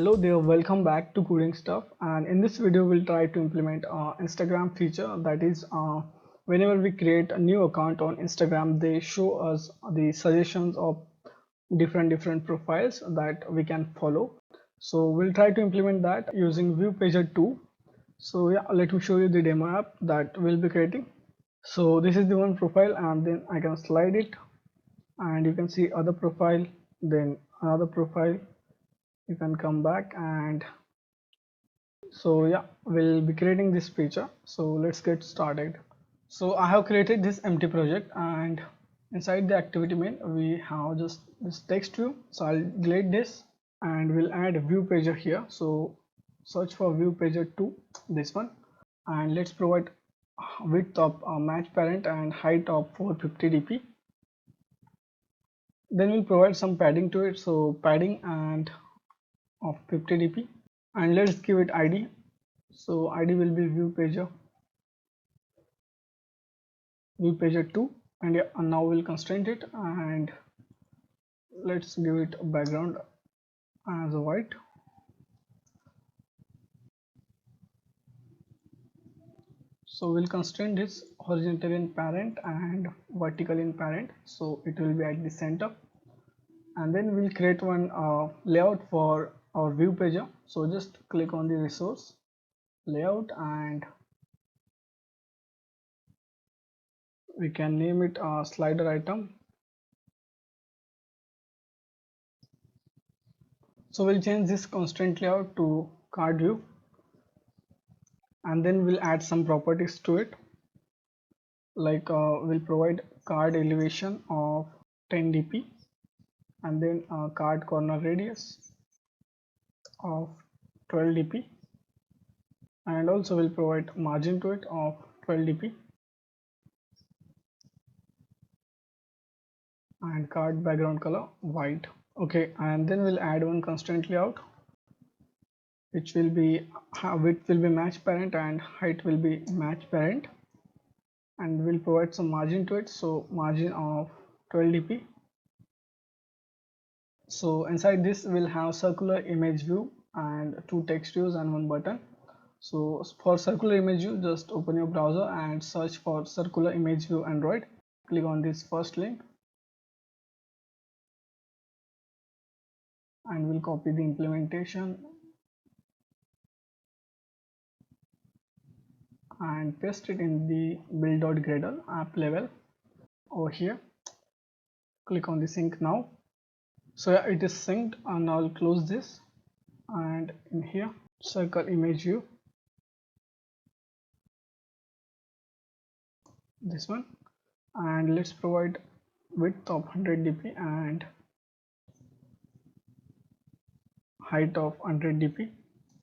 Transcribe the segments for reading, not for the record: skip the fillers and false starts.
Hello there, welcome back to Coding Stuff, and in this video we'll try to implement Instagram feature, that is whenever we create a new account on Instagram, they show us the suggestions of different profiles that we can follow. So we'll try to implement that using ViewPager 2. So yeah, let me show you the demo app that we'll be creating. So this is the one profile, and then I can slide it and you can see other profile, then another profile. You can come back, and so yeah, we'll be creating this feature. So let's get started. So I have created this empty project, and inside the activity main we have just this text view. So I'll delete this and we'll add a view pager here. So search for view pager 2, this one, and let's provide width of match parent and height of 450 dp. Then we'll provide some padding to it, so padding and of 50 dp, and let's give it id. So id will be view pager 2, and yeah, and now we'll constrain it, and let's give it a background as a white. So we'll constrain this horizontal in parent and vertical in parent, so it will be at the center. And then we'll create one layout for our view pager. So just click on the resource layout, and we can name it slider item. So we'll change this constraint layout to card view, and then we'll add some properties to it, like we'll provide card elevation of 10 dp, and then card corner radius of 12 dp, and also we'll provide margin to it of 12 dp, and card background color white. Okay, and then we'll add one constraint layout, which will be width will be match parent and height will be match parent, and we'll provide some margin to it, so margin of 12 dp. So inside this we'll have circular image view and 2 text views and 1 button. So for circular image view, just open your browser and search for circular image view Android. Click on this first link, and we'll copy the implementation and paste it in the build.gradle app level over here. Click on the sync now. So yeah, it is synced, and I'll close this, and in here circle image view, this one, and let's provide width of 100 dp and height of 100 dp,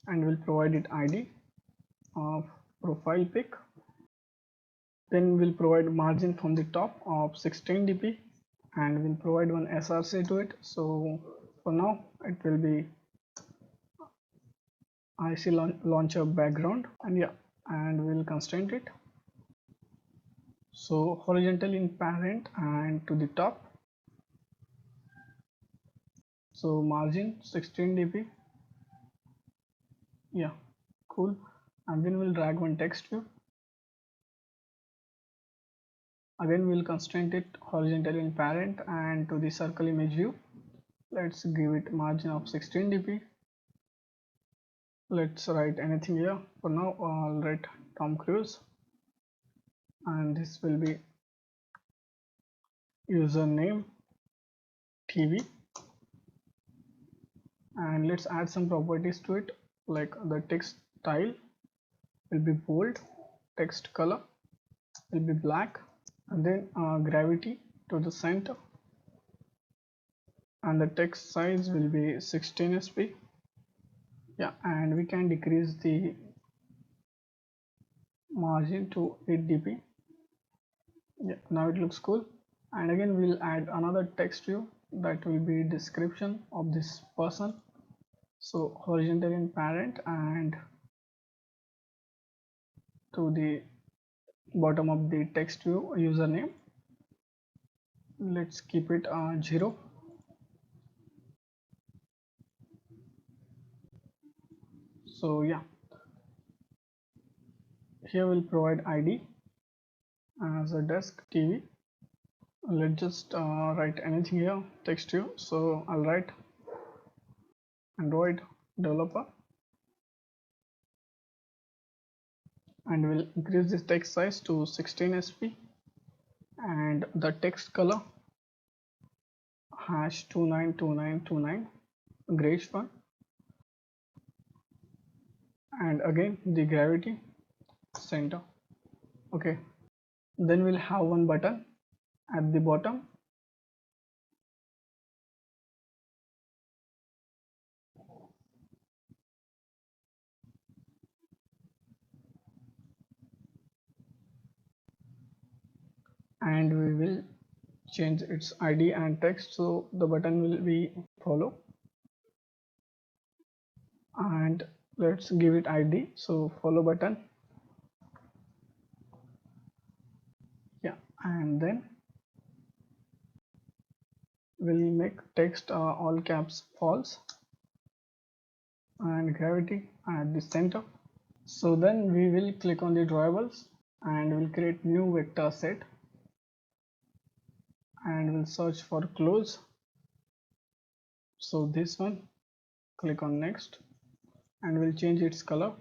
and we'll provide it id of profile pic. Then we'll provide margin from the top of 16 dp, and we'll provide one src to it. So for now it will be IC launcher background, and yeah, and we'll constrain it. So horizontal in parent and to the top, so margin 16 dp. Yeah, cool. And then we'll drag one text view. Again we'll constrain it horizontal in parent and to the circle image view. Let's give it margin of 16 dp. Let's write anything here. For now I'll write Tom Cruise, and this will be username TV, and let's add some properties to it, like the text style will be bold, text color will be black, and then gravity to the center, and the text size will be 16 sp. Yeah, and we can decrease the margin to 8 dp. Yeah, now it looks cool. And again we'll add another text view that will be description of this person. So horizontal in parent and to the bottom of the text view username, let's keep it 0. So yeah, here we'll provide ID as a desk TV. Let's just write anything here, text you. So I'll write Android developer, and we'll increase this text size to 16 sp, and the text color #292929 grayish one, and again the gravity center. Okay, then we'll have one button at the bottom, and we will change its ID and text, so the button will be follow, and let's give it ID, so follow button. Yeah, and then we'll make text all caps false, and gravity at the center. So then we will click on the drawables, and we'll create new vector set, and we'll search for close. So this one, click on next, and we'll change its color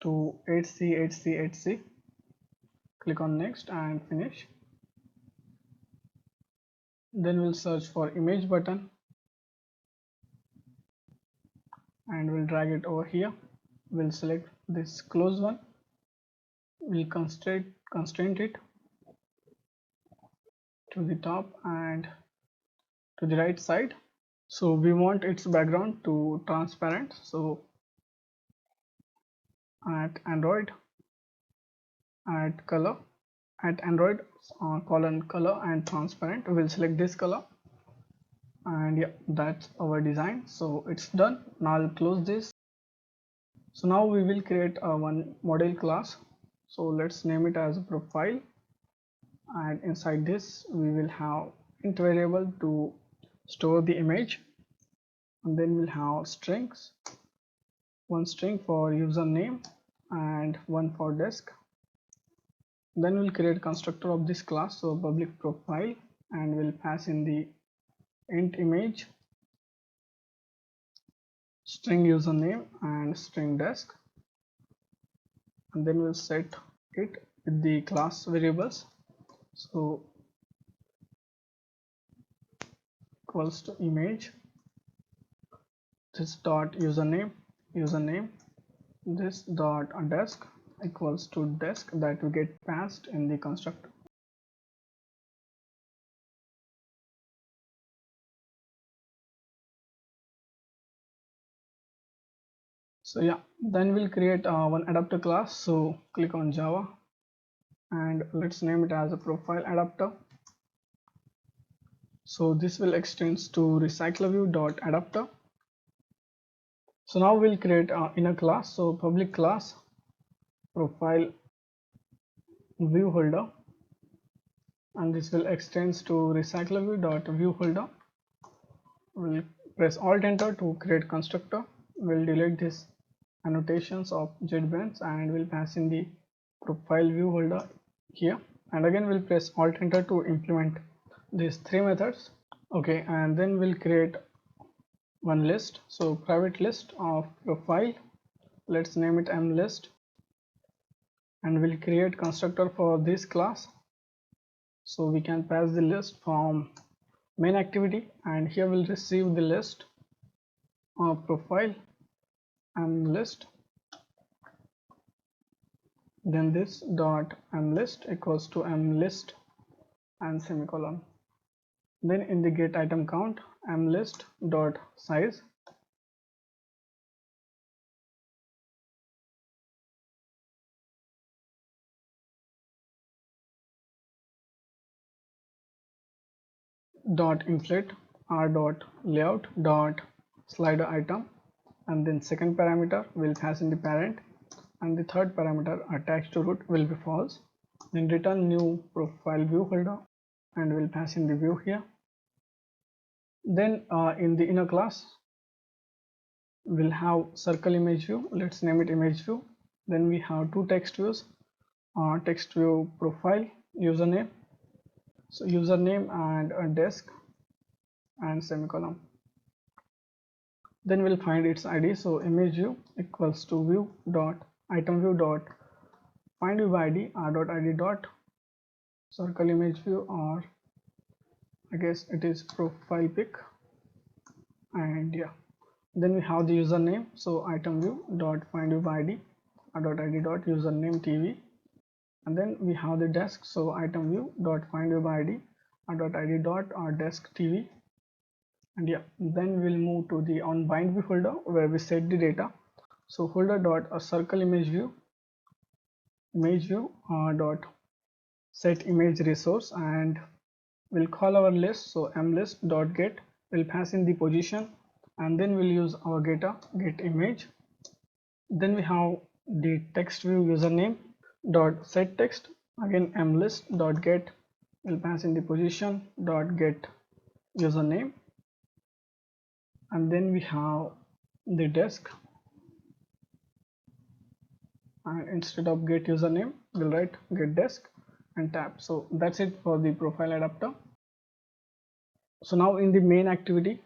to 8C 8C 8C. Click on next and finish. Then we'll search for image button, and we'll drag it over here. We'll select this close one, we'll constrain it to the top and to the right side. So we want its background to transparent, so at Android, at color, at Android colon color and transparent, we'll select this color, and yeah, that's our design. So it's done. Now I'll close this. So now we will create one model class, so let's name it as a profile, and inside this we will have int variable to store the image, and then we'll have strings, one string for username and one for desk. Then we'll create constructor of this class, so public profile, and we'll pass in the int image, string username and string desk, and then we'll set it with the class variables, so equals to image, this dot username, this dot desk equals to desk, that will get passed in the constructor. So yeah, then we'll create one adapter class, so click on Java, and let's name it as a profile adapter. So this will extends to recyclerview.adapter. So now we'll create inner class, so public class profile view holder, and this will extends to recyclerview.viewHolder. We'll press Alt Enter to create constructor. We'll delete this annotations of JetBrains, and we'll pass in the profile view holder here, and again we'll press Alt Enter to implement these three methods. Okay, and then we'll create one list, so private list of profile, let's name it mList, and we'll create constructor for this class, so we can pass the list from main activity, and here we'll receive the list of profile mList, then this dot mList equals to mList and semicolon. Then in the get item count, mList dot size, dot inflate r dot layout dot slider item, and then second parameter will pass in the parent, and the third parameter attached to root will be false. Then return new profile view holder, and we'll pass in the view here. Then in the inner class we'll have circle image view. Let's name it image view. Then we have two text views, text view profile, username, so username and a desk and semicolon. Then we'll find its id, so image view equals to view dot item view dot find view by id dot id dot circle image view, or I guess it is profile pic. And yeah, then we have the username, so item view dot find view by id dot id dot username tv. And then we have the desk, so item view dot find view by id dot id dot desk tv. And yeah, then we'll move to the on bind view folder where we set the data, so folder dot circle image view dot set image resource, and we'll call our list, so mlist dot get, we'll pass in the position, and then we'll use our getter get image. Then we have the text view username dot set text, again mlist dot get, we'll pass in the position dot get username. And then we have the desk, and instead of get username we'll write get desk and tab. So that's it for the profile adapter. So now in the main activity,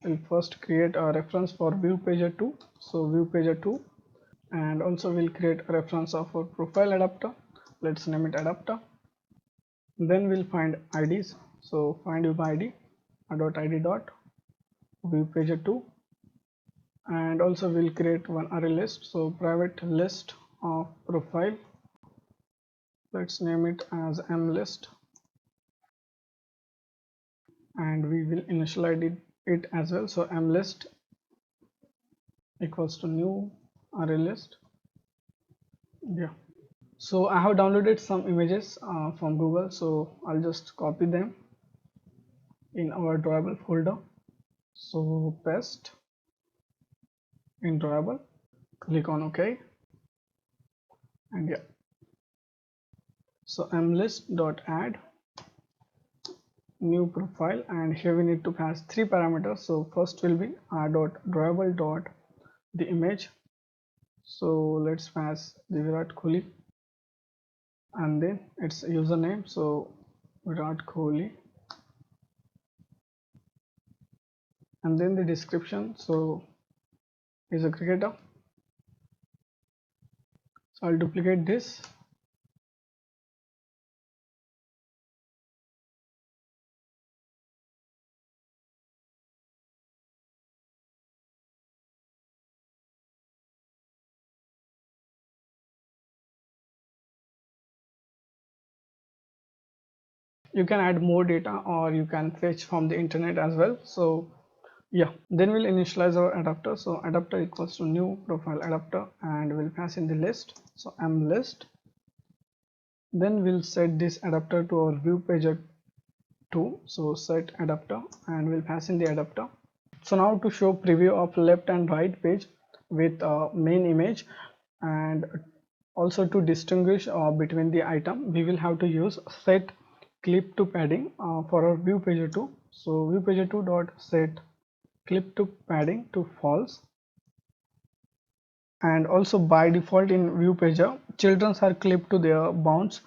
we'll first create a reference for view pager 2, so view pager 2, and also we'll create a reference of our profile adapter. Let's name it adapter. Then we'll find IDs, so find view by id dot id dot view pager 2, and also we'll create one array list, so private list of profile, let's name it as mlist, and we will initialize it as well, so mlist equals to new array list. Yeah, so I have downloaded some images from Google, so I'll just copy them in our drawable folder, so paste in drawable, click on OK, and yeah, so mlist dot add new profile, and here we need to pass three parameters. So first will be dot drawable dot the image, so let's pass the Virat Kohli, and then its username, so Virat Kohli, and then the description, so is a cricketer. So I'll duplicate this, you can add more data or you can fetch from the internet as well. So yeah, then we'll initialize our adapter, so adapter equals to new profile adapter, and we'll pass in the list, so mlist. Then we'll set this adapter to our view pager 2, so set adapter, and we'll pass in the adapter. So now to show preview of left and right page with main image, and also to distinguish between the item, we will have to use set clip to padding for our view pager 2. So view pager 2 dot set clip to padding to false, and also by default in view pager children are clipped to their bounds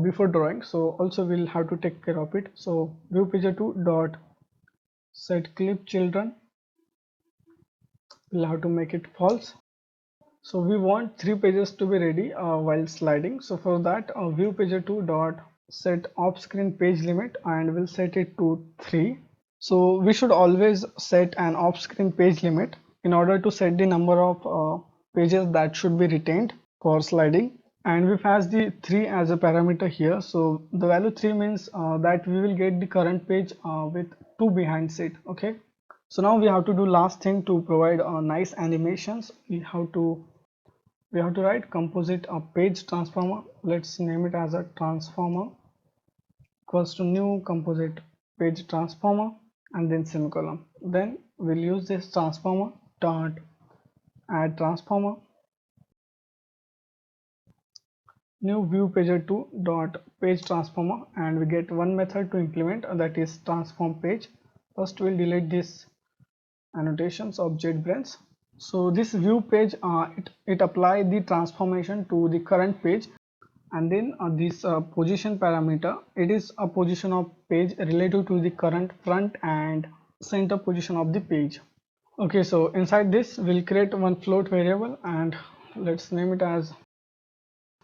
before drawing, so also we'll have to take care of it. So view pager 2 dot set clip children, we'll have to make it false. So we want 3 pages to be ready while sliding, so for that view pager 2 dot set off screen page limit, and we'll set it to 3. So we should always set an off screen page limit in order to set the number of pages that should be retained for sliding, and we pass the 3 as a parameter here. So the value 3 means that we will get the current page with 2 behind it. Okay, so now we have to do last thing to provide nice animations. We have to write composite a page transformer. Let's name it as a transformer equals to new composite page transformer, and then semicolon. Then we'll use this transformer dot add transformer new view pager 2 dot page transformer, and we get one method to implement, that is transform page. First we'll delete this annotations of JetBrains. So this view page, it apply the transformation to the current page, and then this position parameter, it is a position of page relative to the current front and center position of the page. Okay, so inside this we'll create one float variable and let's name it as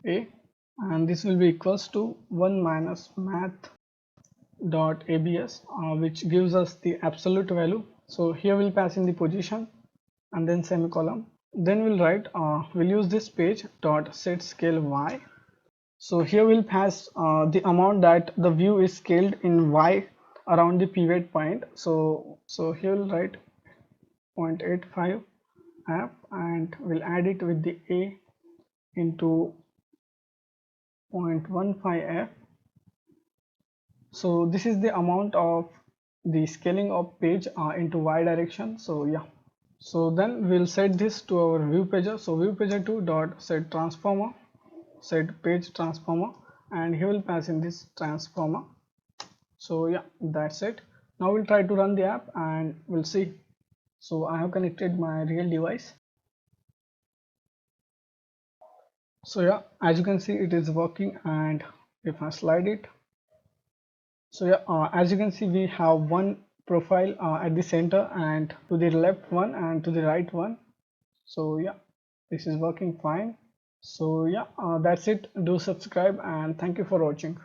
a, and this will be equals to 1 minus math dot abs, which gives us the absolute value. So here we'll pass in the position and then semicolon. Then we'll write we'll use this page dot set scale y. So here we'll pass the amount that the view is scaled in y around the pivot point. So here we'll write 0.85 f and we'll add it with the a into 0.15 f. So this is the amount of the scaling of page into y direction. So yeah, so then we'll set this to our view pager. So view pager2 dot set transformer, set page transformer, and he will pass in this transformer. So yeah, that's it. Now we'll try to run the app and we'll see. So I have connected my real device. So yeah, as you can see, it is working, and if I slide it, so yeah, as you can see, we have one profile at the center, and to the left one and to the right one. So yeah, this is working fine. So yeah, that's it. Do subscribe and thank you for watching.